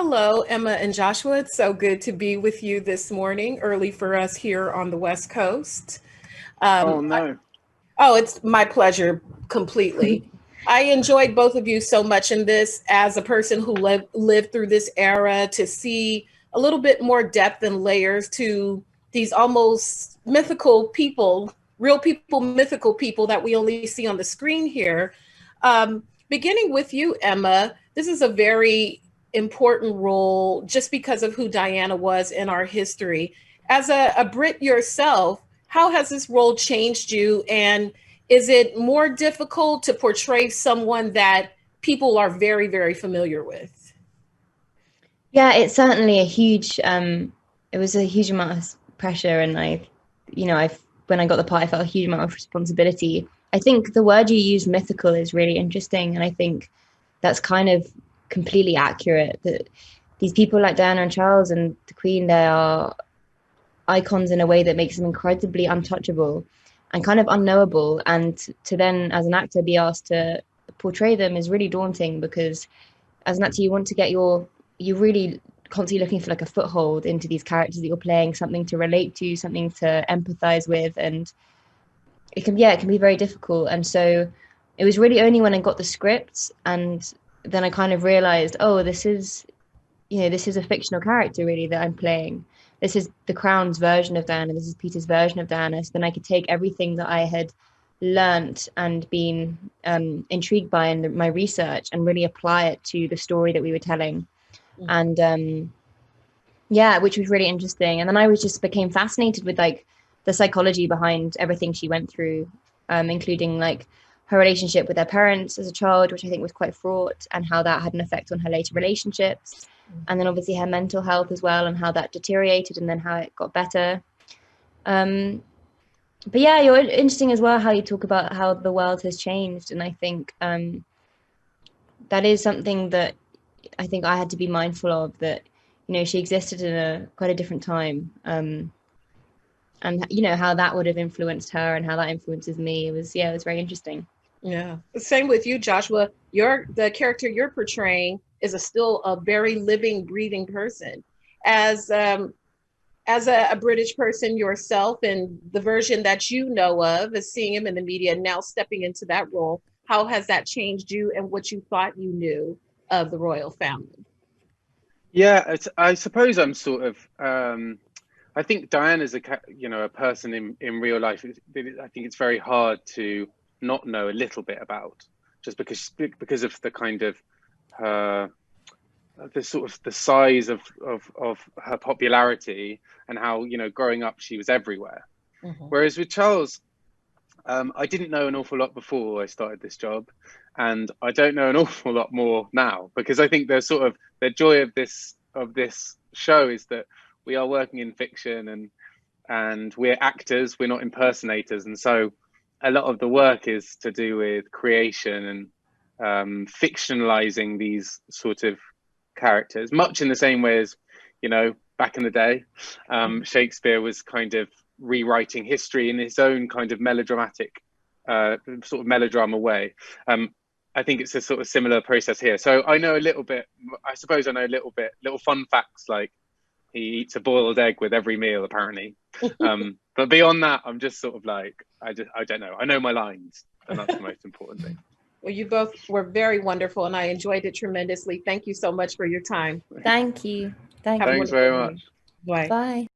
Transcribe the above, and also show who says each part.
Speaker 1: hello, Emma and Joshua. It's so good to be with you this morning, early for us here on the West Coast.
Speaker 2: Oh
Speaker 1: Um,
Speaker 2: no.
Speaker 1: oh, it's my pleasure completely. I enjoyed both of you so much in this as a person who lived through this era to see a little bit more depth and layers to these almost mythical people, real people, mythical people that we only see on the screen here. Beginning with you, Emma, this is a very important role just because of who Diana was in our history. As a Brit yourself, how has this role changed you? And is it more difficult to portray someone that people are very, very familiar with?
Speaker 3: Yeah, it's certainly a huge it was a huge amount of pressure, and I when I got the part I felt a huge amount of responsibility. I think the word you use, mythical, is really interesting, and I think that's kind of completely accurate, that these people like Diana and Charles and the Queen, they are icons in a way that makes them incredibly untouchable and kind of unknowable, and to then as an actor be asked to portray them is really daunting, because as an actor you really constantly looking for like a foothold into these characters that you're playing, something to relate to, something to empathize with, and it can be very difficult. And so it was really only when I got the script and then I kind of realized, oh, this is a fictional character really that I'm playing. This is the Crown's version of Diana, this is Peter's version of Diana. So then I could take everything that I had learnt and been intrigued by in my research and really apply it to the story that we were telling. And yeah, which was really interesting. And then I was just became fascinated with like the psychology behind everything she went through, including like her relationship with her parents as a child, which I think was quite fraught, and how that had an effect on her later relationships. And then obviously her mental health as well, and how that deteriorated and then how it got better. But yeah, you're interesting as well how you talk about how the world has changed. And I think that is something that I think I had to be mindful of, that, she existed in a quite a different time. And how that would have influenced her and how that influences me. It was very interesting.
Speaker 1: Yeah. Same with you, Joshua. The character you're portraying is still a very living, breathing person. As a British person yourself, and the version that you know of as seeing him in the media and now stepping into that role, how has that changed you and what you thought you knew of the royal family?
Speaker 2: Yeah, I suppose I'm sort of. I think Diana's a person in real life. I think it's very hard to not know a little bit about, just because of the kind of her the sort of the size of her popularity, and how growing up she was everywhere. Whereas with Charles, I didn't know an awful lot before I started this job, and I don't know an awful lot more now, because I think there's sort of the joy of this show is that we are working in fiction, and we're actors, we're not impersonators, and so a lot of the work is to do with creation and fictionalizing these sort of characters, much in the same way as back in the day, Shakespeare was kind of rewriting history in his own kind of melodramatic sort of melodrama way. I think it's a sort of similar process here. So I know a little bit, I suppose I know a little fun facts, like he eats a boiled egg with every meal apparently. But beyond that, I'm just sort of like, I don't know. I know my lines, and that's the most important thing.
Speaker 1: Well, you both were very wonderful, and I enjoyed it tremendously. Thank you so much for your time.
Speaker 3: Thank you.
Speaker 2: Thanks very much.
Speaker 1: Bye.
Speaker 3: Bye.